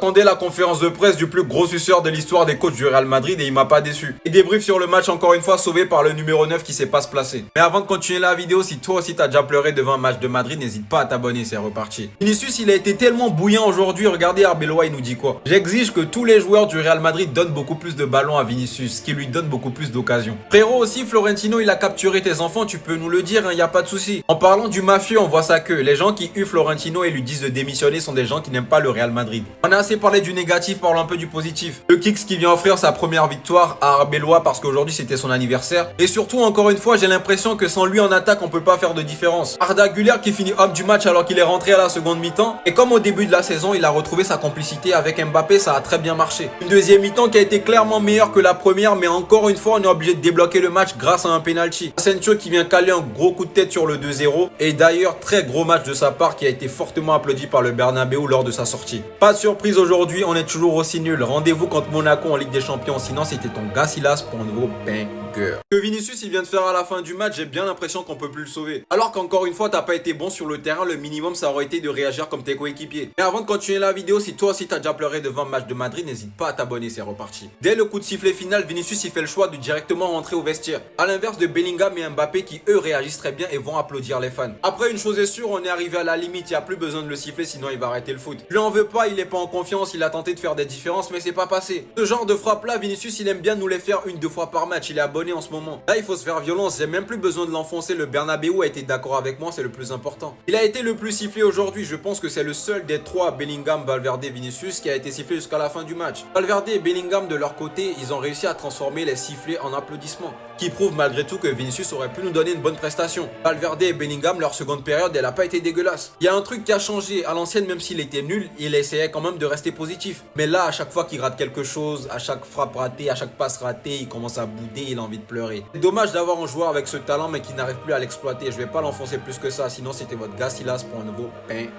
J'attendais la conférence de presse du plus gros suceur de l'histoire des coachs du Real Madrid et il m'a pas déçu. Et débrief sur le match encore une fois sauvé par le numéro 9 qui sait pas se placer. Mais avant de continuer la vidéo, si toi aussi t'as déjà pleuré devant un match de Madrid, n'hésite pas à t'abonner, c'est reparti. Vinicius il a été tellement bouillant aujourd'hui, regardez Arbeloa il nous dit quoi. J'exige que tous les joueurs du Real Madrid donnent beaucoup plus de ballons à Vinicius, ce qui lui donne beaucoup plus d'occasions. Frérot aussi, Florentino il a capturé tes enfants, tu peux nous le dire, y a pas de souci. En parlant du mafieux, on voit ça que les gens qui huent Florentino et lui disent de démissionner sont des gens qui n'aiment pas le Real Madrid. On a assez parlé du négatif, parlons un peu du positif. Le Kicks qui vient offrir sa première victoire à Arbeloa parce qu'aujourd'hui c'était son anniversaire. Et surtout, encore une fois, j'ai l'impression que sans lui en attaque, on peut pas faire de différence. Arda Güler qui finit homme du match alors qu'il est rentré à la seconde mi-temps. Et comme au début de la saison, il a retrouvé sa complicité avec Mbappé, ça a très bien marché. Une deuxième mi-temps qui a été clairement meilleure que la première, mais encore une fois, on est obligé de débloquer le match grâce à un penalty. Asensio qui vient caler un gros coup de tête sur le 2-0. Et d'ailleurs, très gros match de sa part qui a été fortement applaudi par le Bernabeu lors de sa sortie. Pas de surprise aujourd'hui, on est toujours aussi nul. Rendez-vous contre Monaco en Ligue des Champions. Sinon, c'était ton gars Silas pour un nouveau banger. Que Vinicius il vient de faire à la fin du match, j'ai bien l'impression qu'on peut plus le sauver. Alors qu'encore une fois, t'as pas été bon sur le terrain, le minimum ça aurait été de réagir comme tes coéquipiers. Mais avant de continuer la vidéo, si toi aussi t'as déjà pleuré devant le match de Madrid, n'hésite pas à t'abonner, c'est reparti. Dès le coup de sifflet final, Vinicius il fait le choix de directement rentrer au vestiaire. À l'inverse de Bellingham et Mbappé qui eux réagissent très bien et vont applaudir les fans. Après une chose est sûre, on est arrivé à la limite, il n'y a plus besoin de le siffler sinon il va arrêter le foot. Je lui en veux pas, il est pas en confiance, il a tenté de faire des différences mais c'est pas passé. Ce genre de frappe là, Vinicius il aime bien nous les faire une, deux fois par match, il est abonné en ce moment. Là, il faut se faire violence, j'ai même plus besoin de l'enfoncer, le Bernabeu a été d'accord avec moi, c'est le plus important. Il a été le plus sifflé aujourd'hui, je pense que c'est le seul des trois, Bellingham, Valverde, Vinicius, qui a été sifflé jusqu'à la fin du match. Valverde et Bellingham de leur côté, ils ont réussi à transformer les sifflets en applaudissements, qui prouve malgré tout que Vinicius aurait pu nous donner une bonne prestation. Valverde et Bellingham, leur seconde période, elle a pas été dégueulasse. Il y a un truc qui a changé, à l'ancienne même s'il était nul, il essayait quand même de rester positif. Mais là, à chaque fois qu'il rate quelque chose, à chaque frappe ratée, à chaque passe ratée, il commence à bouder, il a envie de pleurer. C'est dommage d'avoir un joueur avec ce talent mais qui n'arrive plus à l'exploiter. Je vais pas l'enfoncer plus que ça, sinon c'était votre gars Silas pour un nouveau banger.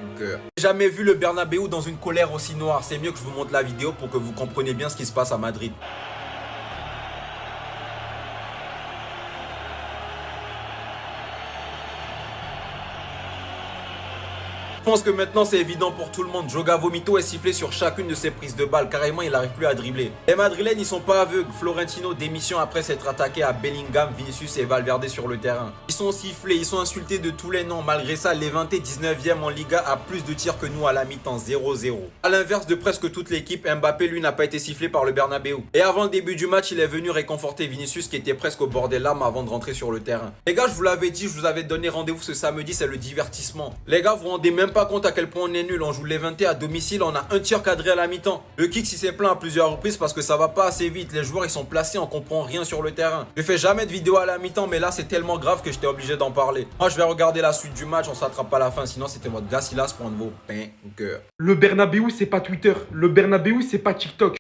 J'ai jamais vu le Bernabeu dans une colère aussi noire. C'est mieux que je vous montre la vidéo pour que vous compreniez bien ce qui se passe à Madrid. Je pense que maintenant c'est évident pour tout le monde. Joga Vomito est sifflé sur chacune de ses prises de balles. Carrément, il n'arrive plus à dribbler. Les Madrilènes, ils sont pas aveugles. Florentino démission après s'être attaqué à Bellingham, Vinicius et Valverde sur le terrain. Ils sont sifflés, ils sont insultés de tous les noms. Malgré ça, Levante 19e en Liga a plus de tirs que nous à la mi-temps, 0-0. À l'inverse de presque toute l'équipe, Mbappé lui n'a pas été sifflé par le Bernabeu. Et avant le début du match, il est venu réconforter Vinicius qui était presque au bord des larmes avant de rentrer sur le terrain. Les gars, je vous l'avais dit, je vous avais donné rendez-vous ce samedi, c'est le divertissement. Les gars, vous vous rendez même pas compte à quel point on est nul. On joue Levante à domicile, on a un tir cadré à la mi-temps. Le Kicks il s'est plaint à plusieurs reprises parce que ça va pas assez vite. Les joueurs ils sont placés, on comprend rien sur le terrain. Je fais jamais de vidéo à la mi-temps, mais là c'est tellement grave que j'étais obligé d'en parler. Moi je vais regarder la suite du match, on s'attrape pas à la fin, sinon c'était votre gars Silas pour un nouveau banger. Le Bernabeu c'est pas Twitter, le Bernabeu c'est pas TikTok.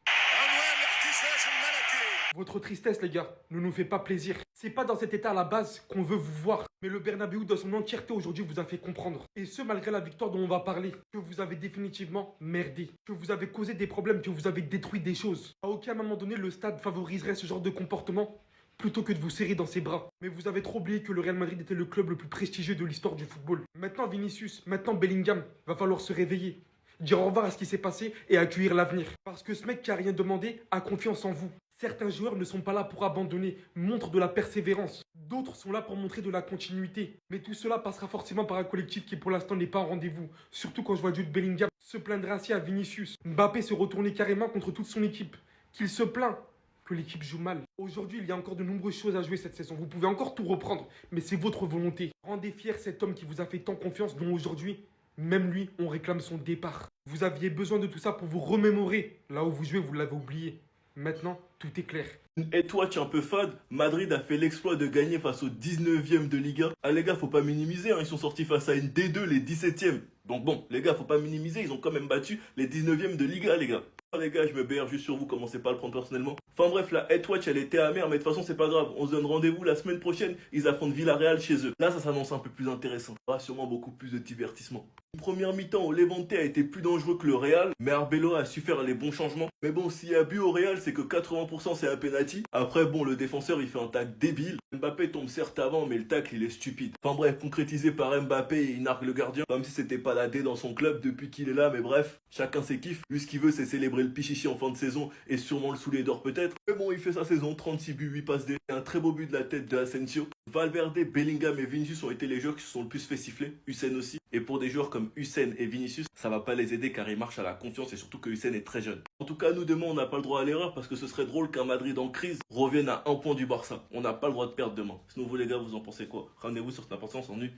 Votre tristesse, les gars, ne nous fait pas plaisir. C'est pas dans cet état à la base qu'on veut vous voir. Mais le Bernabeu, dans son entièreté, aujourd'hui, vous a fait comprendre. Et ce, malgré la victoire dont on va parler. Que vous avez définitivement merdé. Que vous avez causé des problèmes, que vous avez détruit des choses. À aucun moment donné, le stade favoriserait ce genre de comportement plutôt que de vous serrer dans ses bras. Mais vous avez trop oublié que le Real Madrid était le club le plus prestigieux de l'histoire du football. Maintenant, Vinicius, maintenant Bellingham, va falloir se réveiller. Dire au revoir à ce qui s'est passé et accueillir l'avenir. Parce que ce mec qui a rien demandé a confiance en vous. Certains joueurs ne sont pas là pour abandonner, montrent de la persévérance. D'autres sont là pour montrer de la continuité. Mais tout cela passera forcément par un collectif qui pour l'instant n'est pas en rendez-vous. Surtout quand je vois Jude Bellingham se plaindre ainsi à Vinicius. Mbappé se retourner carrément contre toute son équipe. Qu'il se plaint que l'équipe joue mal. Aujourd'hui, il y a encore de nombreuses choses à jouer cette saison. Vous pouvez encore tout reprendre, mais c'est votre volonté. Rendez fier cet homme qui vous a fait tant confiance, dont aujourd'hui, même lui, on réclame son départ. Vous aviez besoin de tout ça pour vous remémorer. Là où vous jouez, vous l'avez oublié. Maintenant, tout est clair. Et toi, tu es un peu fade. Madrid a fait l'exploit de gagner face au 19e de Liga. Ah les gars, faut pas minimiser, hein. Ils sont sortis face à une D2, les 17e. Donc bon, les gars, faut pas minimiser, ils ont quand même battu les 19e de Liga, les gars. Les gars, je me berge juste sur vous, commencez pas à le prendre personnellement. Enfin bref, la head watch, elle était amère, mais de toute façon, c'est pas grave. On se donne rendez-vous la semaine prochaine, ils affrontent Villarreal chez eux. Là, ça s'annonce un peu plus intéressant. Il y aura sûrement beaucoup plus de divertissement. Une première mi-temps où Levante a été plus dangereux que le Real, mais Arbeloa a su faire les bons changements. Mais bon, s'il y a but au Real, c'est que 80% c'est un penalty. Après, bon, le défenseur il fait un tacle débile. Mbappé tombe certes avant, mais le tacle il est stupide. Enfin bref, concrétisé par Mbappé, il nargue le gardien. Comme si c'était pas la D dans son club depuis qu'il est là, mais bref, chacun ses kiffs. Lui, ce qu'il veut, c'est célébrer le pichichi en fin de saison et sûrement le soulier d'or peut-être. Mais bon, il fait sa saison, 36 buts, 8 passes D. Un très beau but de la tête de Asensio. Valverde, Bellingham et Vinicius ont été les joueurs qui se sont le plus fait siffler. Hussein aussi. Et pour des joueurs comme Hussein et Vinicius, ça va pas les aider car ils marchent à la confiance et surtout que Hussein est très jeune. En tout cas, nous demain, on n'a pas le droit à l'erreur parce que ce serait drôle qu'un Madrid en crise revienne à un point du Barça. On n'a pas le droit de perdre demain. Sinon, vous les gars, vous en pensez quoi? Ramenez-vous sur cette importance en nu.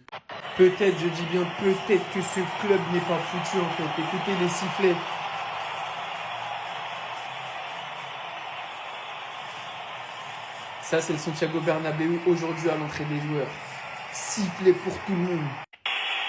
Peut-être, je dis bien peut-être que ce club n'est pas foutu en fait. Écoutez les sifflets. Ça, c'est le Santiago Bernabéu aujourd'hui à l'entrée des joueurs. Sifflet pour tout le monde.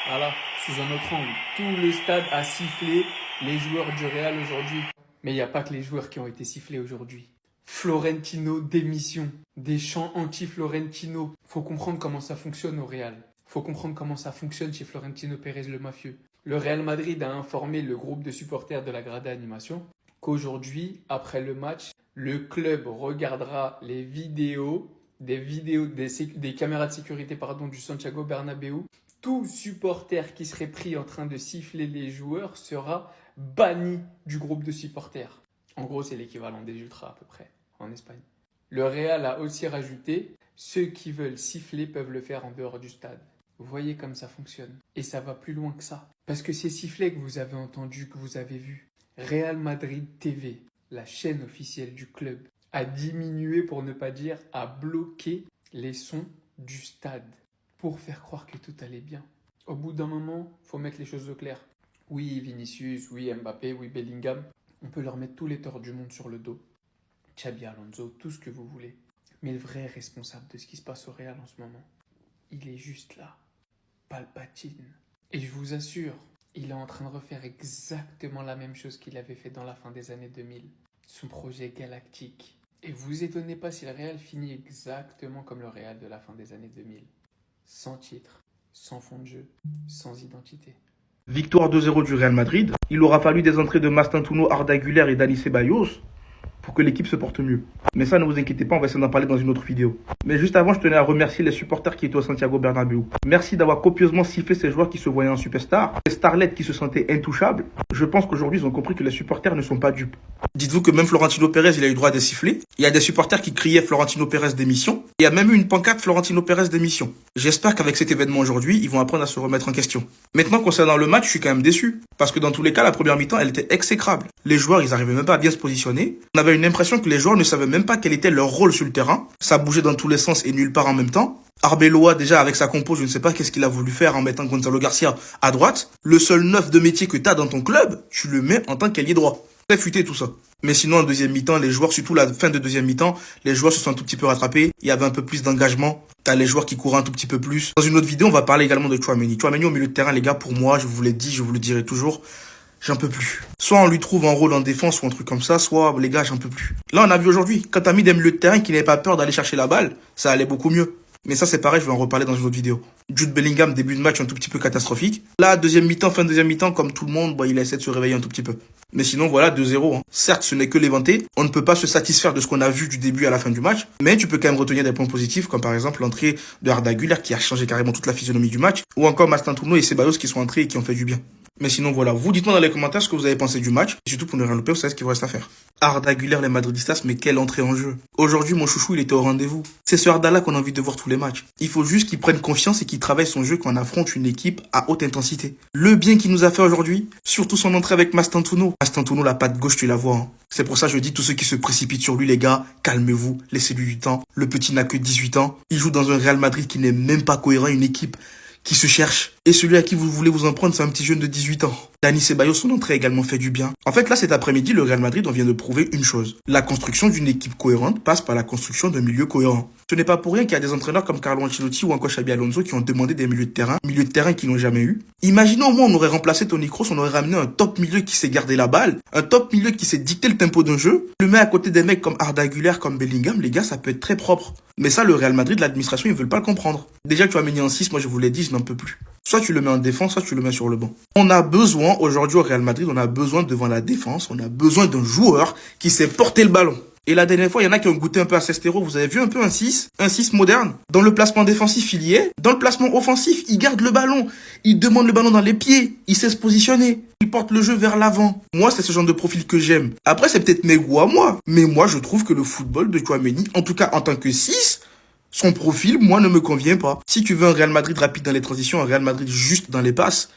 Voilà, sous un autre angle. Tout le stade a sifflé les joueurs du Real aujourd'hui. Mais il n'y a pas que les joueurs qui ont été sifflés aujourd'hui. Florentino démission. Des chants anti-Florentino. Faut comprendre comment ça fonctionne au Real. Faut comprendre comment ça fonctionne chez Florentino Pérez le mafieux. Le Real Madrid a informé le groupe de supporters de la Grada Animation qu'aujourd'hui, après le match, le club regardera les vidéos des caméras de sécurité du Santiago Bernabéu. Tout supporter qui serait pris en train de siffler les joueurs sera banni du groupe de supporters. En gros, c'est l'équivalent des ultras à peu près en Espagne. Le Real a aussi rajouté « Ceux qui veulent siffler peuvent le faire en dehors du stade ». Vous voyez comme ça fonctionne. Et ça va plus loin que ça. Parce que ces sifflets que vous avez entendus, que vous avez vus, Real Madrid TV, la chaîne officielle du club, a diminué, pour ne pas dire, a bloqué les sons du stade pour faire croire que tout allait bien. Au bout d'un moment, il faut mettre les choses au clair. Oui, Vinicius, oui, Mbappé, oui, Bellingham, on peut leur mettre tous les torts du monde sur le dos. Xabi Alonso, tout ce que vous voulez. Mais le vrai responsable de ce qui se passe au Real en ce moment, il est juste là. Palpatine. Et je vous assure, il est en train de refaire exactement la même chose qu'il avait fait dans la fin des années 2000. Son projet galactique. Et vous étonnez pas si le Real finit exactement comme le Real de la fin des années 2000. Sans titre, sans fond de jeu, sans identité. Victoire 2-0 du Real Madrid. Il aura fallu des entrées de Mastantuono, Arda Güler et Dani Ceballos pour que l'équipe se porte mieux. Mais ça, ne vous inquiétez pas, on va essayer d'en parler dans une autre vidéo. Mais juste avant, je tenais à remercier les supporters qui étaient au Santiago Bernabéu. Merci d'avoir copieusement sifflé ces joueurs qui se voyaient en superstars, ces starlets qui se sentaient intouchables. Je pense qu'aujourd'hui, ils ont compris que les supporters ne sont pas dupes. Dites-vous que même Florentino Pérez, il a eu droit à des sifflets. Il y a des supporters qui criaient Florentino Pérez démission. Il y a même eu une pancarte Florentino Pérez démission. J'espère qu'avec cet événement aujourd'hui, ils vont apprendre à se remettre en question. Maintenant, concernant le match, je suis quand même déçu. Parce que dans tous les cas, la première mi-temps, elle était exécrable. Les joueurs, ils arrivaient même pas à bien se positionner. On avait une impression que les joueurs ne savaient même pas quel était leur rôle sur le terrain. Ça bougeait dans tous les sens et nulle part en même temps. Arbeloa, déjà, avec sa compo, je ne sais pas qu'est-ce qu'il a voulu faire en mettant Gonzalo Garcia à droite. Le seul neuf de métier que t'as dans ton club, tu le mets en tant qu'ailier droit. Très futé tout ça. Mais sinon, en deuxième mi-temps, les joueurs, surtout la fin de deuxième mi-temps, les joueurs se sont un tout petit peu rattrapés. Il y avait un peu plus d'engagement. T'as les joueurs qui courent un tout petit peu plus. Dans une autre vidéo, on va parler également de Tchouaméni. Tchouaméni au milieu de terrain, les gars, pour moi, je vous l'ai dit, je vous le dirai toujours, j'en peux plus. Soit on lui trouve un rôle en défense ou un truc comme ça, soit, les gars, j'en peux plus. Là, on a vu aujourd'hui, quand t'as mis des milieux de terrain qui n'avaient pas peur d'aller chercher la balle, ça allait beaucoup mieux. Mais ça, c'est pareil, je vais en reparler dans une autre vidéo. Jude Bellingham, début de match un tout petit peu catastrophique. Là, deuxième mi-temps, fin de deuxième mi-temps, comme tout le monde, il a essayé de se réveiller un tout petit peu. Mais sinon, voilà, 2-0. Certes, ce n'est que Levante. On ne peut pas se satisfaire de ce qu'on a vu du début à la fin du match. Mais tu peux quand même retenir des points positifs, comme par exemple l'entrée de Arda Güler, qui a changé carrément toute la physionomie du match. Ou encore Mastantuono et Ceballos qui sont entrés et qui ont fait du bien. Mais sinon, voilà, vous dites-moi dans les commentaires ce que vous avez pensé du match. Et surtout, pour ne rien louper, vous savez ce qu'il vous reste à faire. Arda Güler, les Madridistas, mais quelle entrée en jeu. Aujourd'hui, mon chouchou, il était au rendez-vous. C'est ce Arda-là qu'on a envie de voir tous les matchs. Il faut juste qu'il prenne confiance et qu'il travaille son jeu quand on affronte une équipe à haute intensité. Le bien qu'il nous a fait aujourd'hui, surtout son entrée avec Mastantuono. Mastantuono, la patte gauche, tu la vois. Hein. C'est pour ça que je dis tous ceux qui se précipitent sur lui, les gars, calmez-vous, laissez-lui du temps. Le petit n'a que 18 ans. Il joue dans un Real Madrid qui n'est même pas cohérent, une équipe qui se cherche. Et celui à qui vous voulez vous en prendre, c'est un petit jeune de 18 ans. Dani Ceballos, son entrée a également fait du bien. En fait, là, cet après-midi, le Real Madrid, on vient de prouver une chose. La construction d'une équipe cohérente passe par la construction d'un milieu cohérent. Ce n'est pas pour rien qu'il y a des entraîneurs comme Carlo Ancelotti ou encore Xabi Alonso qui ont demandé des milieux de terrain qu'ils n'ont jamais eu. Imaginons au moins on aurait remplacé Toni Kroos, on aurait ramené un top milieu qui sait garder la balle, un top milieu qui sait dicter le tempo d'un jeu, le met à côté des mecs comme Arda Güler, comme Bellingham, les gars, ça peut être très propre. Mais ça, le Real Madrid, l'administration, ils veulent pas le comprendre. Déjà, tu as mené en 6, moi je vous l'ai dit, je n'en peux plus. Soit tu le mets en défense, soit tu le mets sur le banc. On a besoin, aujourd'hui au Real Madrid, on a besoin devant la défense, on a besoin d'un joueur qui sait porter le ballon. Et la dernière fois, il y en a qui ont goûté un peu à Cestero. Vous avez vu un peu un 6 moderne. Dans le placement défensif, il y est. Dans le placement offensif, il garde le ballon. Il demande le ballon dans les pieds. Il sait se positionner. Il porte le jeu vers l'avant. Moi, c'est ce genre de profil que j'aime. Après, c'est peut-être mes goûts à moi. Mais moi, je trouve que le football de Tchouaméni, en tout cas en tant que 6, son profil, moi, ne me convient pas. Si tu veux un Real Madrid rapide dans les transitions, un Real Madrid juste dans les passes,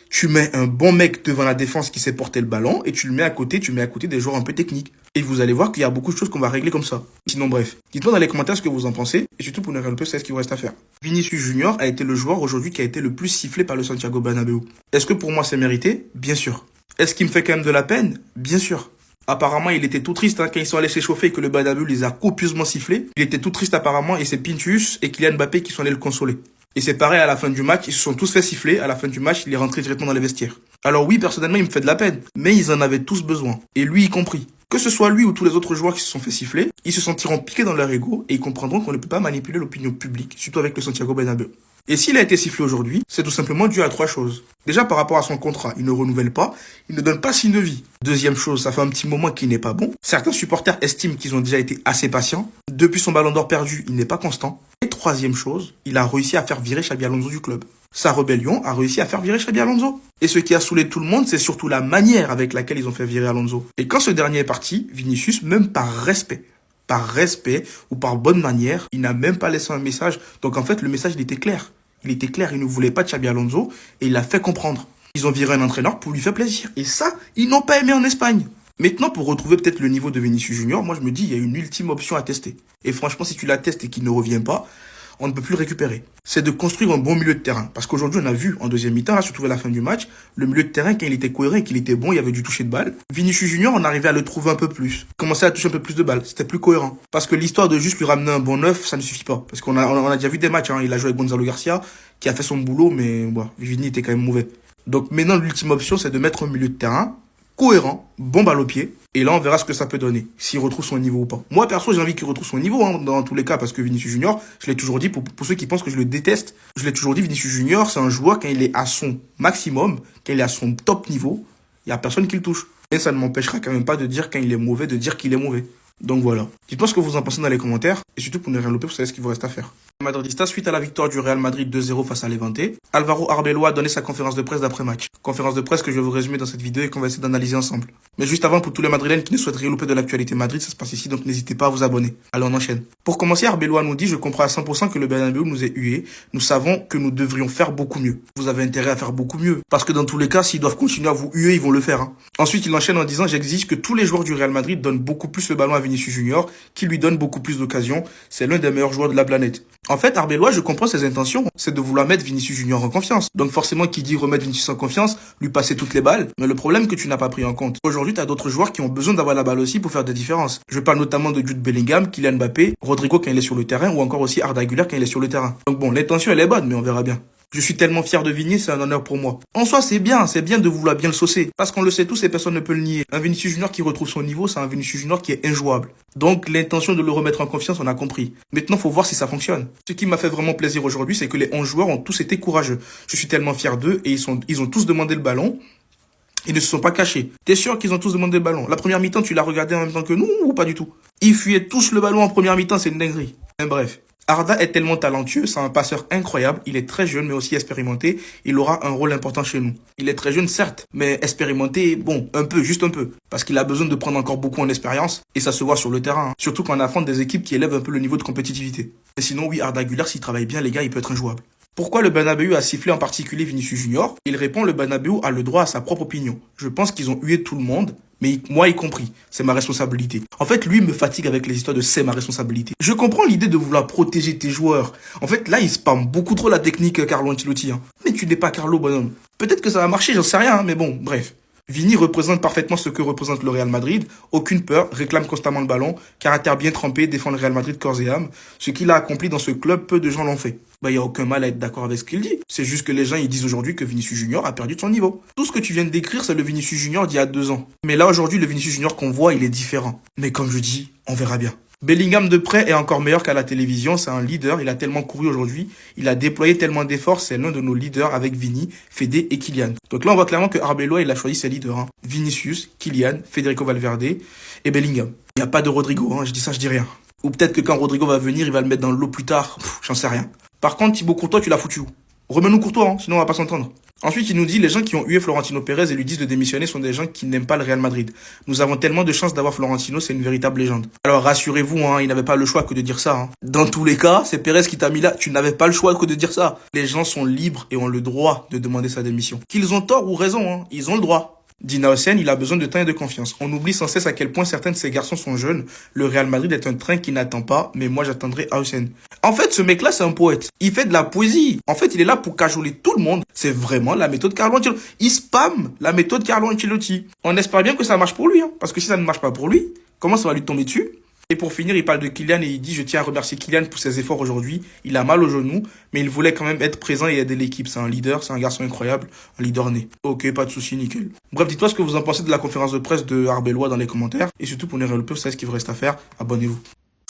tu mets un bon mec devant la défense qui sait porter le ballon et tu le mets à côté, des joueurs un peu techniques. Et vous allez voir qu'il y a beaucoup de choses qu'on va régler comme ça. Sinon, bref, dites-moi dans les commentaires ce que vous en pensez et surtout pour nous un peu c'est ce qu'il vous reste à faire. Vinicius Junior a été le joueur aujourd'hui qui a été le plus sifflé par le Santiago Bernabéu. Est-ce que pour moi c'est mérité? Bien sûr. Est-ce qu'il me fait quand même de la peine? Bien sûr. Apparemment, il était tout triste quand ils sont allés s'échauffer et que le Bernabéu les a copieusement sifflés. Il était tout triste apparemment et c'est Pintus et Kylian Mbappé qui sont allés le consoler. Et c'est pareil à la fin du match, ils se sont tous fait siffler. À la fin du match, il est rentré directement dans les vestiaires. Alors oui, personnellement, il me fait de la peine. Mais ils en avaient tous besoin. Et lui y compris. Que ce soit lui ou tous les autres joueurs qui se sont fait siffler, ils se sentiront piqués dans leur ego et ils comprendront qu'on ne peut pas manipuler l'opinion publique, surtout avec le Santiago Bernabéu. Et s'il a été sifflé aujourd'hui, c'est tout simplement dû à 3 choses. Déjà, par rapport à son contrat, il ne renouvelle pas, il ne donne pas signe de vie. Deuxième chose, ça fait un petit moment qu'il n'est pas bon. Certains supporters estiment qu'ils ont déjà été assez patients. Depuis son ballon d'or perdu, il n'est pas constant. Et troisième chose, il a réussi à faire virer Xabi Alonso du club. Sa rébellion a réussi à faire virer Xabi Alonso. Et ce qui a saoulé tout le monde, c'est surtout la manière avec laquelle ils ont fait virer Alonso. Et quand ce dernier est parti, Vinicius, même par respect ou par bonne manière, il n'a même pas laissé un message. Donc en fait, le message, il était clair. Il était clair, il ne voulait pas de Xabi Alonso et il l'a fait comprendre. Ils ont viré un entraîneur pour lui faire plaisir. Et ça, ils n'ont pas aimé en Espagne. Maintenant, pour retrouver peut-être le niveau de Vinicius Junior, moi je me dis, il y a une ultime option à tester. Et franchement, si tu la testes et qu'il ne revient pas, on ne peut plus le récupérer. C'est de construire un bon milieu de terrain. Parce qu'aujourd'hui, on a vu en deuxième mi-temps, là, surtout à la fin du match, le milieu de terrain, quand il était cohérent et qu'il était bon, il y avait du toucher de balle. Vinicius Junior, on arrivait à le trouver un peu plus. Commençait à toucher un peu plus de balles. C'était plus cohérent. Parce que l'histoire de juste lui ramener un bon neuf, ça ne suffit pas. Parce qu'on a déjà vu des matchs, hein. Il a joué avec Gonzalo Garcia, qui a fait son boulot, mais bon, Vini était quand même mauvais. Donc maintenant, l'ultime option, c'est de mettre un milieu de terrain cohérent, bon balle au pied, et là on verra ce que ça peut donner, s'il retrouve son niveau ou pas. Moi perso j'ai envie qu'il retrouve son niveau, hein, dans tous les cas, parce que Vinicius Junior, je l'ai toujours dit, pour ceux qui pensent que je le déteste, je l'ai toujours dit, Vinicius Junior c'est un joueur quand il est à son maximum, quand il est à son top niveau, il n'y a personne qui le touche. Et ça ne m'empêchera quand même pas de dire quand il est mauvais, de dire qu'il est mauvais. Donc voilà. Dites-moi ce que vous en pensez dans les commentaires, et surtout pour ne rien louper, vous savez ce qu'il vous reste à faire. Madridista, suite à la victoire du Real Madrid 2-0 face à Levante, Álvaro Arbeloa a donné sa conférence de presse d'après-match. Conférence de presse que je vais vous résumer dans cette vidéo et qu'on va essayer d'analyser ensemble. Mais juste avant, pour tous les Madrilènes qui ne souhaitent rien louper de l'actualité Madrid, ça se passe ici, donc n'hésitez pas à vous abonner. Allez, on enchaîne. Pour commencer, Arbeloa nous dit: je comprends à 100% que le Bernabéu nous est hué. Nous savons que nous devrions faire beaucoup mieux. Vous avez intérêt à faire beaucoup mieux. Parce que dans tous les cas, s'ils doivent continuer à vous huer, ils vont le faire. Hein. Ensuite, il enchaîne en disant: j'exige que tous les joueurs du Real Madrid donnent beaucoup plus le ballon à Vinicius Junior, qui lui donne beaucoup plus d'occasions. C'est l'un des meilleurs joueurs de la planète. En fait, Arbeloa, je comprends ses intentions, c'est de vouloir mettre Vinicius Junior en confiance. Donc forcément, qui dit remettre Vinicius en confiance, lui passer toutes les balles. Mais le problème que tu n'as pas pris en compte, aujourd'hui, tu as d'autres joueurs qui ont besoin d'avoir la balle aussi pour faire des différences. Je parle notamment de Jude Bellingham, Kylian Mbappé, Rodrigo quand il est sur le terrain, ou encore aussi Arda Güler quand il est sur le terrain. Donc bon, l'intention elle est bonne, mais on verra bien. Je suis tellement fier de Vini, c'est un honneur pour moi. En soi, c'est bien de vouloir bien le saucer. Parce qu'on le sait tous et personne ne peut le nier. Un Vinicius Junior qui retrouve son niveau, c'est un Vinicius Junior qui est injouable. Donc, l'intention de le remettre en confiance, on a compris. Maintenant, faut voir si ça fonctionne. Ce qui m'a fait vraiment plaisir aujourd'hui, c'est que les 11 joueurs ont tous été courageux. Je suis tellement fier d'eux et ils ont tous demandé le ballon. Ils ne se sont pas cachés. T'es sûr qu'ils ont tous demandé le ballon? La première mi-temps, tu l'as regardé en même temps que nous ou pas du tout? Ils fuyaient tous le ballon en première mi-temps, c'est une dinguerie. Mais bref. Arda est tellement talentueux, c'est un passeur incroyable, il est très jeune mais aussi expérimenté, il aura un rôle important chez nous. Il est très jeune certes, mais expérimenté, bon, un peu, juste un peu, parce qu'il a besoin de prendre encore beaucoup en expérience, et ça se voit sur le terrain, hein. Surtout quand on affronte des équipes qui élèvent un peu le niveau de compétitivité. Mais sinon oui, Arda Güler, s'il travaille bien les gars, il peut être injouable. Pourquoi le Bernabéu a sifflé en particulier Vinicius Junior? Il répond: le Bernabéu a le droit à sa propre opinion. Je pense qu'ils ont hué tout le monde, mais moi y compris. C'est ma responsabilité. En fait, lui me fatigue avec les histoires de c'est ma responsabilité. Je comprends l'idée de vouloir protéger tes joueurs. En fait, là, il spamme beaucoup trop la technique Carlo Ancelotti. Hein. Mais tu n'es pas Carlo, bonhomme. Peut-être que ça va marcher, j'en sais rien, hein, mais bon, bref. Vini représente parfaitement ce que représente le Real Madrid. Aucune peur, réclame constamment le ballon, caractère bien trempé, défend le Real Madrid corps et âme. Ce qu'il a accompli dans ce club, peu de gens l'ont fait. Bah, y a aucun mal à être d'accord avec ce qu'il dit. C'est juste que les gens, ils disent aujourd'hui que Vinicius Junior a perdu de son niveau. Tout ce que tu viens de décrire, c'est le Vinicius Junior d'il y a 2 ans. Mais là, aujourd'hui, le Vinicius Junior qu'on voit, il est différent. Mais comme je dis, on verra bien. Bellingham de près est encore meilleur qu'à la télévision, c'est un leader, il a tellement couru aujourd'hui, il a déployé tellement d'efforts, c'est l'un de nos leaders avec Vini, Fede et Kylian. Donc là on voit clairement que Arbeloa il a choisi ses leaders, hein. Vinicius, Kylian, Federico Valverde et Bellingham. Il n'y a pas de Rodrigo, hein. Je dis ça, je dis rien. Ou peut-être que quand Rodrigo va venir, il va le mettre dans l'eau plus tard, j'en sais rien. Par contre Thibaut Courtois tu l'as foutu où? Remets-nous Courtois, hein, sinon on va pas s'entendre. Ensuite, il nous dit les gens qui ont hué Florentino Pérez et lui disent de démissionner sont des gens qui n'aiment pas le Real Madrid. Nous avons tellement de chance d'avoir Florentino, c'est une véritable légende. Alors rassurez-vous, hein, il n'avait pas le choix que de dire ça. Hein. Dans tous les cas, c'est Pérez qui t'a mis là, tu n'avais pas le choix que de dire ça. Les gens sont libres et ont le droit de demander sa démission. Qu'ils ont tort ou raison, hein, ils ont le droit. Dina Hussein, il a besoin de temps et de confiance. On oublie sans cesse à quel point certains de ces garçons sont jeunes. Le Real Madrid est un train qui n'attend pas, mais moi j'attendrai Hussein. En fait, ce mec-là, c'est un poète. Il fait de la poésie. En fait, il est là pour cajoler tout le monde. C'est vraiment la méthode Carlo Ancelotti. Il spamme la méthode Carlo Ancelotti. On espère bien que ça marche pour lui, hein, parce que si ça ne marche pas pour lui, comment ça va lui tomber dessus? Et pour finir, il parle de Kylian et il dit « Je tiens à remercier Kylian pour ses efforts aujourd'hui. Il a mal au genou, mais il voulait quand même être présent et aider l'équipe. C'est un leader, c'est un garçon incroyable, un leader né. » Ok, pas de souci, nickel. Bref, dites-moi ce que vous en pensez de la conférence de presse de Arbeloa dans les commentaires. Et surtout, pour les Real Plus, vous savez ce qu'il vous reste à faire. Abonnez-vous.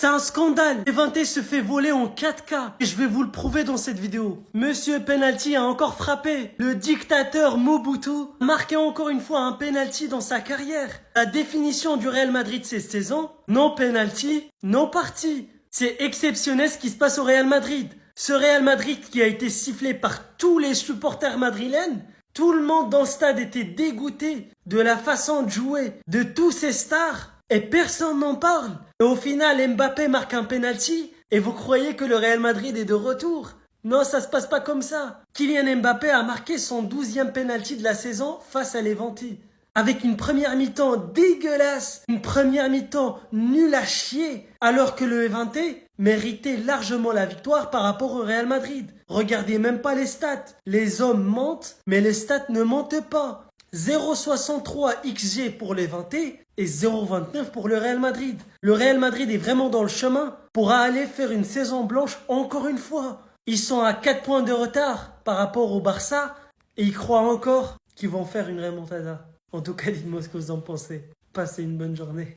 C'est un scandale. Levante se fait voler en 4K. Et je vais vous le prouver dans cette vidéo. Monsieur Penalty a encore frappé. Le dictateur Mobutu a marqué encore une fois un penalty dans sa carrière. La définition du Real Madrid cette saison, non penalty, non parti. C'est exceptionnel ce qui se passe au Real Madrid. Ce Real Madrid qui a été sifflé par tous les supporters madrilènes. Tout le monde dans le stade était dégoûté de la façon de jouer de tous ces stars. Et personne n'en parle. Et au final, Mbappé marque un penalty et vous croyez que le Real Madrid est de retour. Non, ça se passe pas comme ça. Kylian Mbappé a marqué son 12e penalty de la saison face à Levante. Avec une première mi-temps dégueulasse, une première mi-temps nulle à chier, alors que le Levante méritait largement la victoire par rapport au Real Madrid. Regardez même pas les stats. Les hommes mentent, mais les stats ne mentent pas. 0,63 XG pour Levante et 0,29 pour le Real Madrid. Le Real Madrid est vraiment dans le chemin pour aller faire une saison blanche encore une fois. Ils sont à 4 points de retard par rapport au Barça et ils croient encore qu'ils vont faire une remontada. En tout cas, dites-moi ce que vous en pensez. Passez une bonne journée.